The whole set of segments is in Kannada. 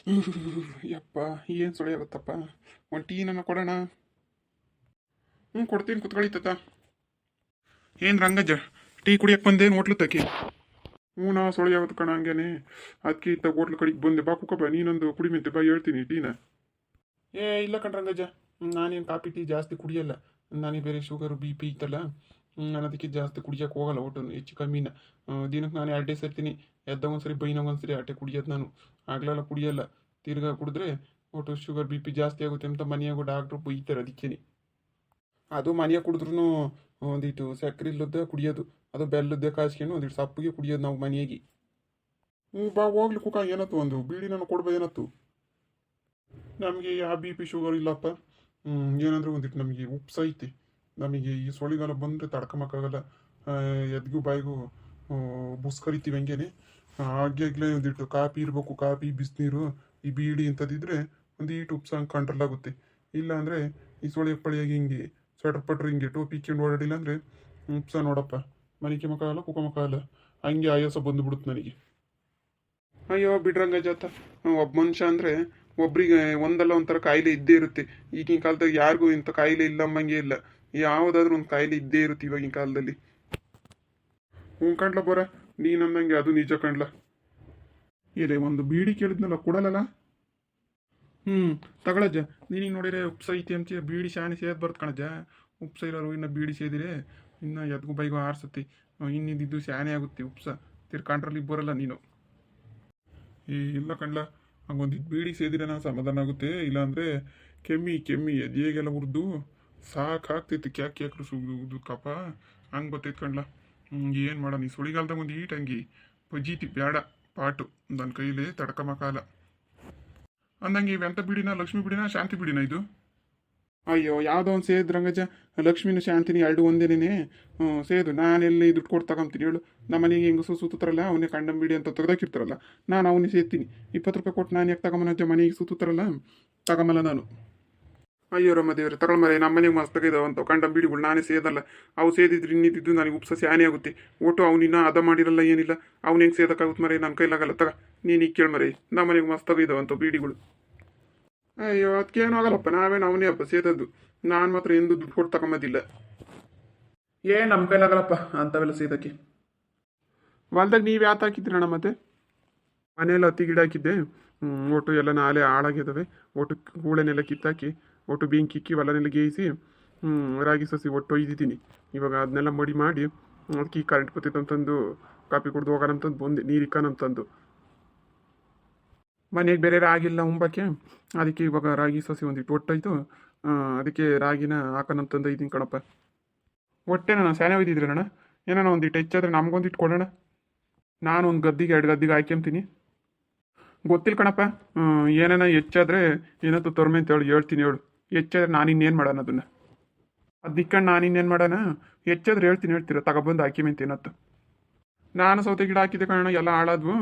ಯಪ್ಪ, ಏನು ಸೊಳ್ಳೆ ಆಗುತ್ತಪ್ಪ. ಒಂದು ಟೀ ನನ್ನ ಕೊಡೋಣ. ಕೊಡ್ತೀನಿ, ಕುತ್ಕೊಳಿತತ್ತ. ಏನು ರಂಗಜ್ಜ, ಟೀ ಕುಡಿಯಕ್ಕೆ ಬಂದೇನು ಹೋಟ್ಲು ತಕ್ಕಿ? ನಾ ಸೊಳ್ಳೆ ಆಗುತ್ತೆ ಕಣ, ಹಂಗೇನೆ. ಅದಕ್ಕೆ ಇತ್ತ ಹೋಟ್ಲು ಕಡೆಗೆ ಬಂದೆ. ಬಾ ಕುಕ್ಕಪ್ಪ, ನೀನೊಂದು ಕುಡಿಮೆಂತೆ ಬಾ, ಹೇಳ್ತೀನಿ ಟೀನ. ಇಲ್ಲ ಕಣ್ ರಂಗಜ್ಜ, ನಾನೇನು ಕಾಫಿ ಟೀ ಜಾಸ್ತಿ ಕುಡಿಯಲ್ಲ. ನನಗೆ ಬೇರೆ ಶುಗರು ಬಿ ಪಿ ಇತ್ತಲ್ಲ, ನಾನು ಅದಕ್ಕೆ ಜಾಸ್ತಿ ಕುಡಿಯೋಕೆ ಹೋಗಲ್ಲ. ಒಟ್ಟು ಹೆಚ್ಚು ಕಮ್ಮಿನ ದಿನಕ್ಕೆ ನಾನು 2 ಡೇ ಸೇರ್ತೀನಿ. ಎದ್ದಾಗ ಒಂದ್ಸರಿ ಬೈನಾಗ ಒಂದ್ಸರಿ ಅಟ್ಟೆ ಕುಡಿಯೋದು ನಾನು. ಆಗ್ಲೆಲ್ಲ ಕುಡಿಯಲ್ಲ. ತಿರ್ಗಾ ಕುಡಿದ್ರೆ ಒಟ್ಟು ಶುಗರ್ ಬಿ ಪಿ ಜಾಸ್ತಿ ಆಗುತ್ತೆ ಅಂತ ಮನೆಯಾಗೂ ಡಾಕ್ಟ್ರು ಬೈತಾರೆ. ಅದಕ್ಕೇನೆ ಅದು ಮನೆಯಾಗ ಕುಡಿದ್ರೂ ಒಂದಿಟ್ಟು ಸಕ್ಕರೆ ಇಲ್ಲದ್ದೇ ಕುಡಿಯೋದು, ಅದು ಬೆಲ್ಲದ್ದೇ ಕಾಯಿಸ್ಕೊಂಡು ಒಂದಿಟ್ಟು ಸಪ್ಪಗೆ ಕುಡಿಯೋದು ನಾವು ಮನೆಯಾಗಿ. ಬಾ ಹೋಗ್ಲಿ ಕುಕ್ಕ, ಏನತ್ತು ಒಂದು ಬೀಡಿ ನಾನು ಕೊಡ್ಬೋದೇನತ್ತು? ನಮಗೆ ಯಾವ ಬಿ ಪಿ ಶುಗರ್ ಇಲ್ಲಪ್ಪ. ಏನಂದ್ರೆ ಒಂದಿಟ್ಟು ನಮಗೆ ಉಪ್ಸ ಐತಿ. ನಮಗೆ ಈ ಸೊಳಿಗಾಲ ಬಂದರೆ ತಡ್ಕೊಂಬಕ್ಕಾಗಲ್ಲ. ಎದ್ಗೂ ಬಾಯಿಗೂ ಬುಸ್ ಕರಿತೀವಿ ಹಂಗೇನೆ. ಆಗ್ಲೇ ಒಂದಿಟ್ಟು ಕಾಫಿ ಇರಬೇಕು, ಕಾಫಿ ಬಿಸಿನೀರು, ಈ ಬೀಡಿ ಇಂಥದ್ದಿದ್ರೆ ಒಂದೀಟು ಉಪ್ಸ ಹಂಗೆ ಕಂಟ್ರೋಲ್ ಆಗುತ್ತೆ. ಇಲ್ಲ ಅಂದರೆ ಈ ಸೊಳ್ಳೆ ಪಳಿಯಾಗಿ ಹಿಂಗೆ ಸ್ವೆಟರ್ ಪಟ್ರ್ ಹಿಂಗೆ ಟೋಪಿ ಇಕ್ಕೊಂಡು ಓಡಾಡಿಲ್ಲ ಅಂದರೆ ಉಪ್ಸ ನೋಡಪ್ಪ, ಮನಿಕೆ ಮಕ್ಕಾಗಲ್ಲ, ಕುಕ್ಕ ಮಕ್ಕಾಗಲ್ಲ, ಹಂಗೆ ಆಯಾಸ ಬಂದುಬಿಡುತ್ತೆ ನನಗೆ. ಅಯ್ಯೋ ಬಿಡ್ರಂಗ ಜಾತ, ಒಬ್ಬ ಮನುಷ್ಯ ಅಂದರೆ ಒಬ್ರಿಗೆ ಒಂದಲ್ಲ ಒಂಥರ ಕಾಯಿಲೆ ಇದ್ದೇ ಇರುತ್ತೆ. ಈಗಿನ ಕಾಲದಾಗ ಯಾರಿಗೂ ಇಂಥ ಕಾಯಿಲೆ ಇಲ್ಲ ಅಂಬಂಗೆ ಇಲ್ಲ. ಯಾವುದಾದ್ರೂ ಒಂದು ಕಾಯಿಲೆ ಇದ್ದೇ ಇರುತ್ತೆ ಇವಾಗಿನ ಕಾಲದಲ್ಲಿ. ಕಂಡ್ಲ ಬರ, ನೀನಂದಂಗೆ ಅದು ನಿಜ ಕಂಡ್ಲ. ಇದೆ ಒಂದು ಬೀಡಿ ಕೇಳಿದ್ನಲ್ಲ, ಕೊಡಲ್ಲಲ್ಲ? ತಗೊಳಜ್ಜ, ನೀನಿಗೆ ನೋಡಿದ್ರೆ ಉಪ್ಸ ಐತಿ ಅಂತೀಯ, ಬೀಡಿ ಶಾಣಿ ಸೇದ್ ಬರ್ತ ಕಣಜ್ಜ. ಉಪ್ಸ ಇರೋರು ಇನ್ನು ಬೀಡಿ ಸೇದಿರೆ ಇನ್ನು ಎದ್ಗೂ ಬೈಗೂ ಆರ್ಸತ್ತಿ. ಇನ್ನಿದ್ದು ಶಾನೆ ಆಗುತ್ತೆ ಉಪ್ಸ, ಕಂಟ್ರೋಲಿಗೆ ಬರಲ್ಲ ನೀನು. ಇಲ್ಲ ಕಣ್ಲ, ಹಂಗೊಂದಿದ್ದು ಬೀಡಿ ಸೇದಿರೆ ನಾವು ಸಮಾಧಾನ ಆಗುತ್ತೆ. ಇಲ್ಲಾಂದರೆ ಕೆಮ್ಮಿ ಎದೆಗೆಲ್ಲ ಹುರಿದು ಸಾಕಾಗ್ತೈತಿ. ಕ್ಯಾಕ್ರು ಸುದು ಕಪ ಹಂಗೆ ಬರ್ತೈತೆ ಕಣ್ಲ. ಏನು ಮಾಡೋಣ, ಈ ಸುಳಿಗಾಲದಾಗ ಒಂದು ಈಟ್ ಹಂಗೆ ಪಜೀತಿ ಬೇಡ ಪಾಟು, ನನ್ನ ಕೈಲಿ ತಡ್ಕಮಕಾಲ ಅಂದಂಗೆ. ಇವೆಂಥ ಬಿಡಿನ, ಲಕ್ಷ್ಮಿ ಬಿಡಿನ ಶಾಂತಿ ಬಿಡಿನ ಇದು? ಅಯ್ಯೋ, ಯಾವುದೋ ಒಂದು ಸೇದ್ ರಂಗಜ್ಜ, ಲಕ್ಷ್ಮಿನೂ ಶಾಂತಿನಿ ಎರಡು ಒಂದೇನೇ. ಸೇದು ನಾನೆಲ್ಲಿ ದುಡ್ಡು ಕೊಟ್ಟು ತಗೊಂತೀನಿ ಹೇಳು? ನಮ್ಮ ಮನೆಗೆ ಹೆಂಗೆ ಸುತ್ತುತ್ತಾರಲ್ಲ, ಅವನೇ ಕಂಡಂ ಬಿಡಿ ಅಂತ ತೆಗ್ದಾಕಿರ್ತಾರಲ್ಲ, ನಾನು ಅವನಿಗೆ ಸೇರ್ತೀನಿ. 20 ರೂಪಾಯಿ ಕೊಟ್ಟು ನಾನು ಯಾಕೆ ತಗೊಂಬನಜ್ಜ? ಮನೆಗೆ ಸುತ್ತುತ್ತಾರಲ್ಲ, ತಗೊಂಬಲ್ಲ ನಾನು. ಅಯ್ಯೋ ರಮ್ಮ ದೇವ್ರೆ, ತಗೊಳ್ಮರೆ, ನಮ್ಮ ಮನೆಗೆ ಮಸ್ತಾಗಿದ್ದಾವಂತ ಕಂಡಂ ಬಿಡಿಗಳು, ನಾನೇ ಸೇದಲ್ಲ. ಅವು ಸೇದಿದ್ರೆ ಇನ್ನಿದ್ದು ನನಗೆ ಉಪ್ಸ ಸ್ಯಾನೆ ಆಗುತ್ತೆ. ಒಟ್ಟು ಅವನಿನ್ನ ಅದ ಮಾಡಿರಲ್ಲ, ಏನಿಲ್ಲ. ಅವ್ನು ಹೆಂಗೆ ಸೇದಕ್ಕಾಗುತ್ತೆ ಮರೆ? ನನ್ನ ಕೈಲಾಗಲ್ಲ. ನೀನು ಈಗ ಕೇಳ್ಮರೆ, ನಮ್ಮ ಮನೆಗೆ ಮಸ್ತಾಗಿದ್ದಾವಂತ ಬೀಡಿಗಳು. ಅಯ್ಯೋ, ಅದಕ್ಕೇನು ಆಗಲ್ಲಪ್ಪ, ನಾವೇನು ಅವನೇ ಹಬ್ಬ ಸೇದದ್ದು. ನಾನು ಮಾತ್ರ ಎಂದು ದುಡ್ಡು ಕೊಟ್ಟು ತಗೊಂಬೋದಿಲ್ಲ. ನಮ್ಮ ಕೈಲಾಗಲ್ಲಪ್ಪ ಅಂಥವೆಲ್ಲ ಸೇದಕ್ಕೆ. ಹೊಲ್ದಾಗ ನೀವು ಯಾತ ಹಾಕಿದ್ರಣ್ಣ? ಮತ್ತೆ ಮನೆಯಲ್ಲ ಹತ್ತಿ ಗಿಡ ಹಾಕಿದ್ದೆ. ಒಟ್ಟು ಎಲ್ಲ ನಾಳೆ ಹಾಳಾಗಿದ್ದಾವೆ. ಒಟ್ಟು ಹೂಳೆನೆಲ್ಲ ಕಿತ್ತಾಕಿ, ಒಟ್ಟು ಬೆಂಕಿ ಇಕ್ಕಿ ಹೊಲನೆಲ್ಲ ಗೇಯಿಸಿ ರಾಗಿ ಸಸಿ ಒಟ್ಟು ಒಯ್ದಿದ್ದೀನಿ. ಇವಾಗ ಅದನ್ನೆಲ್ಲ ಮಡಿ ಮಾಡಿ ಅದಕ್ಕೆ ಕರೆಂಟ್ ಬರ್ತೈತೆ ಅಂತಂದು ಕಾಪಿ ಕುಡ್ದು ಹೋಗೋಣ ಅಂತಂದು ಬಂದೆ, ನೀರಿಕ್ಕಾನಂತಂದು. ಮನೆಗೆ ಬೇರೆ ರಾಗಿಲ್ಲ ಉಂಬಕ್ಕೆ, ಅದಕ್ಕೆ ಇವಾಗ ರಾಗಿ ಸಸಿ ಒಂದಿಟ್ಟು ಒಟ್ಟಾಯ್ತು. ಅದಕ್ಕೆ ರಾಗಿನ ಹಾಕೋಣಂತಂದು ಇದ್ದೀನಿ ಕಣಪ್ಪ. ಹೊಟ್ಟೆ ನಾನು ಸ್ಯಾನೆ ಒಯ್ದಿದ್ರಣ್ಣ, ಏನೋ ಒಂದಿಟ್ಟು ಹೆಚ್ಚಾದ್ರೆ ನಮ್ಗೊಂದಿಟ್ಟು ಕೊಡೋಣ. ನಾನು ಒಂದು ಗದ್ದಿಗೆ 2 ಗದ್ದಿಗೆ ಹಾಕ್ಯಂತೀನಿ. ಗೊತ್ತಿಲ್ಲ ಕಣಪ್ಪ, ಏನಾನ ಹೆಚ್ಚಾದ್ರೆ ಏನತ್ತು ತೊರ್ಮೆ ಅಂತ ಹೇಳ್ತೀನಿ ಹೇಳು. ಹೆಚ್ಚಾದ್ರೆ ನಾನಿನ್ನೇನು ಮಾಡೋಣ ಅದನ್ನು? ಇಕ್ಕಂಡು ನಾನಿನ್ನೇನು ಮಾಡೋಣ? ಹೆಚ್ಚಾದ್ರೆ ಹೇಳ್ತೀರ ತಗೊಬಂದು ಹಾಕಿಮೆಂತ ಏನತ್ತು. ನಾನು ಸೌತೆ ಗಿಡ ಹಾಕಿದ್ದೆ ಕಣ, ಎಲ್ಲ ಹಾಳಾದ್ವು.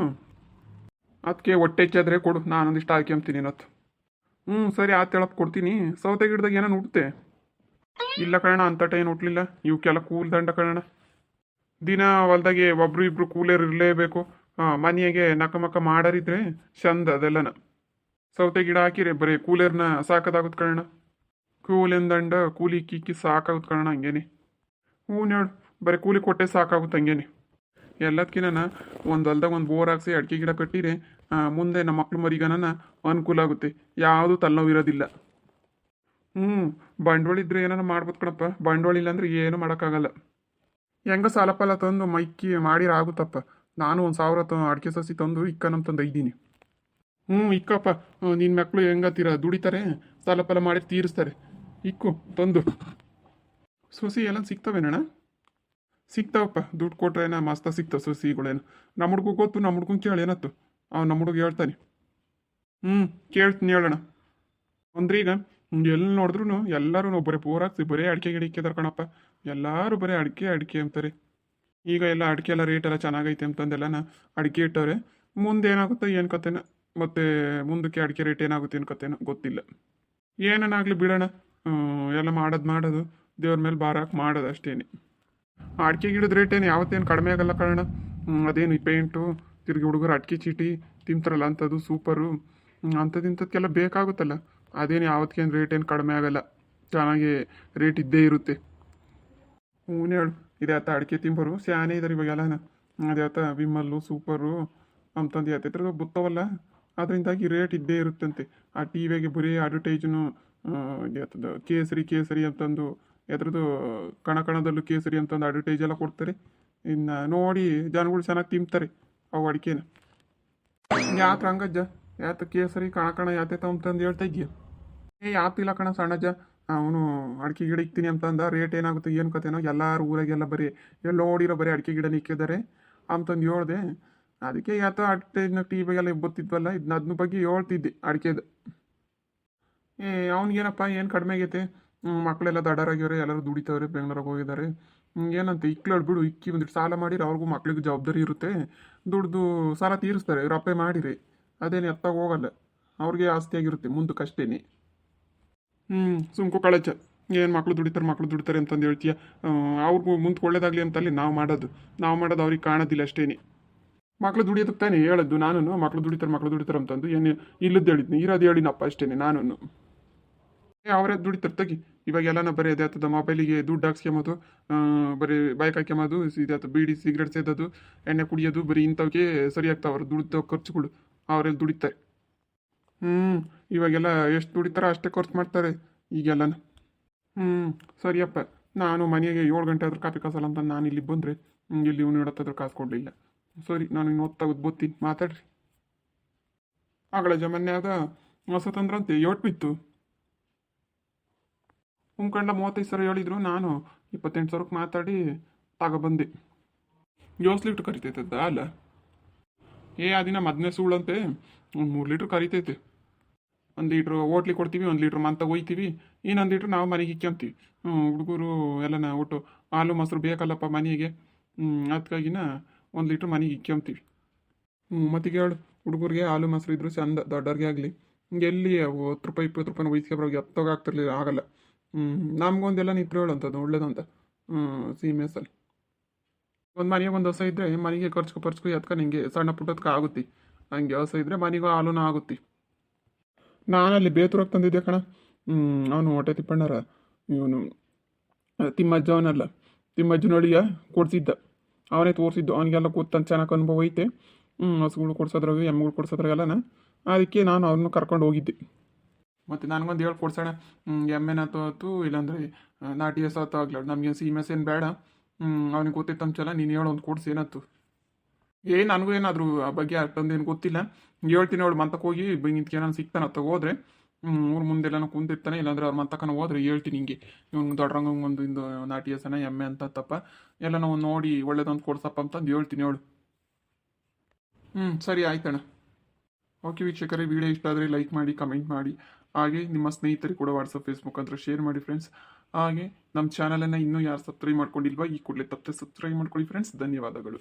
ಅದಕ್ಕೆ ಹೊಟ್ಟೆ ಹೆಚ್ಚಾದ್ರೆ ಕೊಡು, ನಾನೊಂದಿಷ್ಟು ಹಾಕ್ಯಂತೀನಿ ಏನತ್ತು. ಸರಿ ಆತೇಳಪ್ಪ, ಕೊಡ್ತೀನಿ. ಸೌತೆ ಗಿಡದಾಗ ಏನೋ ಹುಟ್ಟುತ್ತೆ? ಇಲ್ಲ ಕಣ, ಅಂಥಟ ಏನು ಹುಟ್ಟಲಿಲ್ಲ. ಇವಕ್ಕೆಲ್ಲ ಕೂಲ್ ದಂಡ ಕಣ. ದಿನ ಹೊಲ್ದಾಗೆ ಒಬ್ರು ಇಬ್ರು ಕೂಲರ್ ಇರಲೇಬೇಕು. ಮನೆಯಾಗೆ ನಕಮಕ ಮಾಡರಿದ್ರೆ ಚಂದ ಅದೆಲ್ಲನ. ಸೌತೆ ಗಿಡ ಹಾಕಿರಿ ಬರೀ ಕೂಲರ್ನ ಸಾಕೋದಾಗುತ್ತೆ ಕಣ. ಕೂಲಿನ ದಂಡ ಕೂಲಿ ಕಿಕ್ಕಿ ಸಾಕಾಗುತ್ತೆ ಕಣ ಹಂಗೇನೆ. ಹೇಳು, ಬರೀ ಕೂಲಿ ಕೊಟ್ಟೆ ಸಾಕಾಗುತ್ತೆ ಹಂಗೇನೆ. ಎಲ್ಲದಕ್ಕಿನ ಒಂದು ಹೊಲ್ದಾಗ ಒಂದು ಬೋರ್ ಹಾಕ್ಸಿ ಅಡಿಕೆ ಗಿಡ ಕಟ್ಟಿರೆ ಮುಂದೆ ನಮ್ಮ ಮಕ್ಳು ಮರಿಗನ ಅನುಕೂಲ ಆಗುತ್ತೆ. ಯಾವುದು ತಲೆನೋವು ಇರೋದಿಲ್ಲ. ಬಂಡವಾಳ ಇದ್ರೆ ಏನಾರ ಮಾಡ್ಬೋದು ಕಣಪ್ಪ. ಬಂಡವಾಳ ಇಲ್ಲ ಅಂದ್ರೆ ಏನು ಮಾಡೋಕ್ಕಾಗಲ್ಲ. ಹೆಂಗ ಸಾಲ ಪಾಲ ತಂದು ಮೈಕಿ ಮಾಡಿರ ಆಗುತ್ತಪ್ಪ. ನಾನು 1,000 ಅಡಿಕೆ ಸಸಿ ತಂದು ಇಕ್ಕನಂತಂದು ಇದ್ದೀನಿ. ಇಕ್ಕಪ್ಪ, ನಿನ್ನ ಮಕ್ಕಳು ಹೆಂಗತ್ತೀರ ದುಡಿತಾರೆ, ಸಾಲ ಪಾಲ ಮಾಡಿ ತೀರಿಸ್ತಾರೆ. ಇಕ್ಕು ತಂದು. ಸೊಸಿ ಎಲ್ಲ ಸಿಗ್ತವೇನಣ್ಣ? ಸಿಗ್ತಾವಪ್ಪ, ದುಡ್ಡು ಕೊಟ್ರೇನ ಮಸ್ತ ಸಿಗ್ತಾವೆ ಸೊಸಿಗಳೇನು. ನಮ್ಮ ಹುಡ್ಗೂ ಗೊತ್ತು, ನಮ್ಮ ಹುಡ್ಗಂಗೆ ಕೇಳಿ ಏನತ್ತು, ಅವ್ನು ನಮ್ಮ ಹುಡುಗ ಹೇಳ್ತಾನೆ. ಕೇಳ್ತೀನಿ ಹೇಳೋಣ. ಅಂದ್ರೆ ಈಗ ಎಲ್ಲಿ ನೋಡಿದ್ರು ಎಲ್ಲರೂ ಬರೀ ಪೂರಾಕ್ಸಿ ಬರೀ ಅಡಿಕೆ ಗಿಡಕ್ಕೆ ಕಣಪ್ಪ. ಎಲ್ಲರೂ ಬರೀ ಅಡಿಕೆ ಅಂತಾರೆ. ಈಗ ಎಲ್ಲ ಅಡಿಕೆ ಎಲ್ಲ ರೇಟ್ ಎಲ್ಲ ಚೆನ್ನಾಗೈತೆ ಅಂತಂದೆಲ್ಲನ ಅಡಿಕೆ ಇಟ್ಟವ್ರೆ. ಮುಂದೆ ಏನಾಗುತ್ತೋ ಏನು ಕತೆನ, ಮತ್ತೆ ಮುಂದಕ್ಕೆ ಅಡಿಕೆ ರೇಟ್ ಏನಾಗುತ್ತೆ ಏನು ಕತೆನೋ ಗೊತ್ತಿಲ್ಲ. ಏನನ್ನಾಗಲಿ ಬಿಡೋಣ, ಎಲ್ಲ ಮಾಡೋದು ದೇವ್ರ ಮೇಲೆ ಭಾರ ಹಾಕಿ ಮಾಡೋದು ಅಷ್ಟೇನೆ. ಅಡಿಕೆ ಗಿಡದ ರೇಟ್ ಏನು ಯಾವತ್ತೇನು ಕಡಿಮೆ ಆಗಲ್ಲ ಕಾರಣ. ಅದೇನು ಪೇಂಟು ತಿರುಗಿ ಹುಡುಗರು ಅಡಿಕೆ ಚೀಟಿ ತಿಂತಾರಲ್ಲ ಅಂಥದ್ದು ಸೂಪರು. ಅಂಥದ್ದಿಂಥದ್ಕೆಲ್ಲ ಬೇಕಾಗುತ್ತಲ್ಲ. ಅದೇನು ಯಾವತ್ತೇನು ರೇಟ್ ಏನು ಕಡಿಮೆ ಆಗಲ್ಲ, ಚೆನ್ನಾಗಿ ರೇಟ್ ಇದ್ದೇ ಇರುತ್ತೆ. ಹ್ಞೂ ಹೇಳು. ಇದೆ ಆತ ಅಡಿಕೆ ತಿಂಬರು ಸ್ಯಾನೆ ಇದಾರೆ ಇವಾಗೆಲ್ಲನ. ಅದೇ ಆತ ವಿಮಲ್ಲು ಸೂಪರು ಅಂತಂದು ಯಾತ್ರ ಬುತ್ತವಲ್ಲ, ಅದರಿಂದಾಗಿ ರೇಟ್ ಇದ್ದೇ ಇರುತ್ತಂತೆ. ಆ ಟಿ ವಿಗೆ ಬರೀ ಅಡ್ವರ್ಟೈಸ್ನು ಯಾತದ ಕೇಸರಿ ಕೇಸರಿ ಅಂತಂದು ಯಾತ್ರದ್ದು ಕಣಕಣದಲ್ಲೂ ಕೇಸರಿ ಅಂತಂದು ಅಡ್ವರ್ಟೈಸ್ ಎಲ್ಲ ಕೊಡ್ತಾರೆ. ಇನ್ನು ನೋಡಿ ಜನಗಳು ಚೆನ್ನಾಗಿ ತಿಂತಾರೆ ಅವು ಅಡಿಕೆನ. ಯಾತ್ರ ಹಂಗಜ್ಜ? ಯಾತ ಕೇಸರಿ ಕಣ ಯಾತೈತ ಅಂತಂದು ಹೇಳ್ತಾ ಇದೆಯಾ? ಯಾತಿಲ್ಲ ಕಣ ಸಣ್ಣಜ್ಜ. ಅವನು ಅಡಿಕೆ ಗಿಡ ಇಕ್ತೀನಿ ಅಂತಂದ. ರೇಟ್ ಏನಾಗುತ್ತೆ ಏನು ಕತೆನೋ, ಎಲ್ಲರೂ ಊರಾಗೆಲ್ಲ ಬರೀ ಎಲ್ಲ ನೋಡಿರೋ ಬರೀ ಅಡಿಕೆ ಗಿಡ ನಿಕ್ಕಿದ್ದಾರೆ ಅಂತಂದು ಹೇಳ್ದೆ. ಅದಕ್ಕೆ ಯಾತ ಅಡ್ವರ್ಟೈಸ್ನ ಟಿ ವಿಗೆಲ್ಲ ಬರ್ತಿದ್ವಲ್ಲ, ಅದನ್ನ ಬಗ್ಗೆ ಹೇಳ್ತಿದ್ದೆ ಅಡಿಕೆದು. ಅವ್ನಿಗೇನಪ್ಪ ಏನು ಕಡಿಮೆ ಆಗೈತೆ? ಮಕ್ಕಳೆಲ್ಲ ದಡರಾಗ್ಯವ್ರೆ, ಎಲ್ಲರೂ ದುಡಿತವ್ರೆ, ಬೆಂಗ್ಳೂರಿಗೆ ಹೋಗಿದ್ದಾರೆ. ಏನಂತ ಇಕ್ಳು ಬಿಡು, ಇಕ್ಕಿ ಬಂದಿಟ್ಟು ಸಾಲ ಮಾಡಿರಿ, ಅವ್ರಿಗೂ ಮಕ್ಳಿಗೆ ಜವಾಬ್ದಾರಿ ಇರುತ್ತೆ, ದುಡ್ದು ಸಾಲ ತೀರಿಸ್ತಾರೆ ಇವ್ರು ಅಪ್ಪೆ ಮಾಡಿರಿ. ಅದೇನು ಎತ್ತಾಗ ಹೋಗಲ್ಲ, ಅವ್ರಿಗೆ ಆಸ್ತಿಯಾಗಿರುತ್ತೆ ಮುಂದಕ್ಕಷ್ಟೇನೆ. ಸುಮ್ಕು ಕಳಚ. ಏನು ಮಕ್ಳು ದುಡಿತಾರೆ ಅಂತಂದು ಹೇಳ್ತೀಯ? ಅವ್ರಿಗೂ ಮುಂದೆ ಒಳ್ಳೇದಾಗಲಿ ಅಂತಲ್ಲಿ ನಾವು ಮಾಡೋದು ಅವ್ರಿಗೆ ಕಾಣೋದಿಲ್ಲ ಅಷ್ಟೇನೆ. ಮಕ್ಳು ದುಡಿಯೋದಕ್ಕೆ ತಾನೇ ಹೇಳದ್ದು ನಾನು, ಮಕ್ಳು ದುಡಿತಾರೆ ಅಂತಂದು. ಏನು ಇಲ್ಲದ್ದು ಹೇಳಿದ್ನಿ, ಇರೋದು ಹೇಳಿನಪ್ಪ ಅಷ್ಟೇನೆ ನಾನು. ಅವರೇ ದುಡಿತಾರೆ ತೆಗಿ. ಇವಾಗೆಲ್ಲನ ಬರೀ ಅದೇ ಮೊಬೈಲಿಗೆ ದುಡ್ಡು ಹಾಕ್ಸ್ಕೊಂಬೋದು, ಬರೀ ಬೈಕ್ ಹಾಕ್ಯಂಬೋದು, ಇದಾಯ್ತು ಬೀಡಿ ಸಿಗರೇಟ್ ಸೇದೋದು, ಎಣ್ಣೆ ಕುಡಿಯೋದು, ಬರೀ ಇಂಥವಕ್ಕೆ ಸರಿ ಆಗ್ತಾವ್ರು ದುಡ್ಡು ಖರ್ಚುಗಳು. ಅವರೆಲ್ಲ ದುಡಿತಾರೆ. ಇವಾಗೆಲ್ಲ ಎಷ್ಟು ದುಡಿತಾರೋ ಅಷ್ಟೇ ಖರ್ಚು ಮಾಡ್ತಾರೆ ಈಗೆಲ್ಲನ. ಸರಿಯಪ್ಪ. ನಾನು ಮನೆಗೆ 7 ಗಂಟೆ ಆದ್ರೂ ಕಾಫಿ ಕಾಸಲ್ಲ ಅಂತ ನಾನು ಇಲ್ಲಿ ಬಂದರೆ ಇಲ್ಲಿ ಇವ್ನು ಇಡತ್ತಾದ್ರೂ ಕಾಸು ಕೊಡಲಿಲ್ಲ. ಸರಿ, ನಾನು ಇನ್ನು ಹೊತ್ತಾಗೋದು ಬೋತೀನಿ, ಮಾತಾಡ್ರಿ. ಆಗಳ ಜಮನ್ಯಾಗ ಹೊಸತಂದ್ರಂತೆ 8 ಬಿತ್ತು. ಉಂಕಂಡ 35 ಸಾವಿರ ಹೇಳಿದ್ರು, ನಾನು 28 ಸಾವಿರಕ್ಕೆ ಮಾತಾಡಿ ತಗೊಬಂದೆ. 8 ಲೀಟ್ರ್ ಕರಿತೈತದ ಅಲ್ಲ? ಅದಿನ ಮದ್ನೇ ಸುಳ್ಳಂತೆ. 3 ಲೀಟ್ರ್ ಕರಿತೈತೆ. 1 ಲೀಟ್ರ್ ಹೋಟ್ಲಿಗೆ ಕೊಡ್ತೀವಿ, 1 ಲೀಟ್ರ್ ಮಂತಾಗ ಒಯ್ತೀವಿ, ಇನ್ನೊಂದು ಲೀಟ್ರ್ ನಾವು ಮನೆಗೆ ಇಕ್ಕೊಂತೀವಿ. ಹುಡುಗರು ಎಲ್ಲನ ಒಟ್ಟು ಹಾಲು ಮೊಸರು ಬೇಕಲ್ಲಪ್ಪ ಮನೆಗೆ. ಅದಕ್ಕಾಗಿನ 1 ಲೀಟ್ರ್ ಮನೆಗೆ ಇಕ್ಕೊಂತೀವಿ. ಮತ್ತಿಗೆ ಹೇಳು, ಹುಡುಗರಿಗೆ ಹಾಲು ಮೊಸರು ಇದ್ರು ಚಂದ, ದೊಡ್ಡವ್ರಿಗೆ ಆಗಲಿ. ಎಲ್ಲಿ 10 ರೂಪಾಯಿ 20 ರೂಪಾಯಿನ ವಹಿಸ್ಕೊಬ್ರಿಗೆ ಎತ್ತೋಗಾಗ್ತಿರ್ಲಿಲ್ಲ, ಆಗಲ್ಲ. ನಮ್ಗೊಂದೆಲ್ಲ ನಿಂತ್ರು ಹೇಳಂಥದ್ದು ಒಳ್ಳೇದಂತ. ಸೀಮೆಸಲ್ಲಿ ಒಂದು ಮನೆಗೆ ಒಂದು ಹೊಸ ಇದ್ದರೆ ಮನೆಗೆ ಖರ್ಚು ಎತ್ಕ ನಿಂಗೆ ಸಣ್ಣ ಪುಟ್ಟದಕ್ಕೆ ಆಗುತ್ತೆ. ಹಂಗೆ ಹೊಸ ಇದ್ದರೆ ಮನೆಗೂ ಹಾಲೂ ಆಗುತ್ತೆ. ನಾನಲ್ಲಿ ಬೇತೂರಾಗ ತಂದಿದ್ದೆ ಕಣ. ಅವನು ಹೊಟ್ಟೆ ತಿಪ್ಪಣ್ಣರ ಇವನು ತಿಮ್ಮಜ್ಜ, ಅವನಲ್ಲ ತಿಮ್ಮಜ್ಜನೊಳಿಯ ಕೊಡ್ಸಿದ್ದ, ಅವನೇ ತೋರಿಸಿದ್ದು. ಅವನಿಗೆಲ್ಲ ಕೂತಂತ ಚೆನ್ನಾಗಿ ಅನುಭವ ಐತೆ. ಹಸುಗಳು ಕೊಡ್ಸೋದ್ರಾಗ ಎಮ್ಮೆಗಳು ಕೊಡ್ಸೋದ್ರಾಗೆಲ್ಲನ. ಅದಕ್ಕೆ ನಾನು ಅವನು ಕರ್ಕೊಂಡು ಹೋಗಿದ್ದೆ. ಮತ್ತು ನನಗೊಂದು ಹೇಳಿ ಕೊಡ್ಸೋಣ, ಎಮ್ಮೆನಾತು ಇಲ್ಲಾಂದರೆ ನಾಟಿ ಹಸು ಆಗ್ಲ, ನಮಗೇನು ಸೀಮೆಸ್ ಏನು ಬೇಡ. ಅವ್ನಿಗೆ ಗೊತ್ತಿತ್ತಂಚಲ್ಲ, ನೀನು ಹೇಳೋ ಒಂದು ಕೊಡ್ಸಿ ಏನತ್ತು. ನನಗೂ ಏನಾದರೂ ಆ ಬಗ್ಗೆ ಅಷ್ಟೊಂದೇನು ಗೊತ್ತಿಲ್ಲ. ಹೇಳ್ತೀನಿ ಅವಳು ಮಂತಕ್ಕೆ ಹೋಗಿ ನಿಂತ್ಕೆ ನಾನು ಸಿಗ್ತಾನತ್ತ ಹೋದ್ರೆ ಊರು ಮುಂದೆಲ್ಲ ಕುಂತಿರ್ತಾನೆ, ಇಲ್ಲಾಂದ್ರೆ ಅವ್ರ ಮಂತಕ್ಕನ ಹೋದ್ರೆ ಹೇಳ್ತೀನಿ ಹಿಂಗೆ ಇವ್ನಿಗೆ ದೊಡ್ಡರಂಗ ಒಂದು ನಾಟಿ ಹಸನ ಎಮ್ಮೆ ಅಂತಪ್ಪ ಎಲ್ಲ ನಾವು ನೋಡಿ ಒಳ್ಳೇದೊಂದು ಕೊಡ್ಸಪ್ಪ ಅಂತಂದು ಹೇಳ್ತೀನಿ ಅವಳು. ಸರಿ ಆಯ್ತಣ್ಣ. ಓಕೆ ವೀಕ್ಷಕರೇ, ವಿಡಿಯೋ ಇಷ್ಟ ಆದರೆ ಲೈಕ್ ಮಾಡಿ, ಕಮೆಂಟ್ ಮಾಡಿ, ಹಾಗೆ ನಿಮ್ಮ ಸ್ನೇಹಿತರಿಗೆ ಕೂಡ ವಾಟ್ಸಪ್ ಫೇಸ್ಬುಕ್ ಅಂತ ಶೇರ್ ಮಾಡಿ ಫ್ರೆಂಡ್ಸ್. ಹಾಗೆ ನಮ್ಮ ಚಾನಲನ್ನು ಇನ್ನೂ ಯಾರು ಸಬ್ಸ್ಕ್ರೈಬ್ ಮಾಡ್ಕೊಂಡಿಲ್ವಾ ಈ ಕೂಡಲೇ ತಪ್ಪದೆ ಸಬ್ಸ್ಕ್ರೈಬ್ ಮಾಡ್ಕೊಳ್ಳಿ ಫ್ರೆಂಡ್ಸ್. ಧನ್ಯವಾದಗಳು.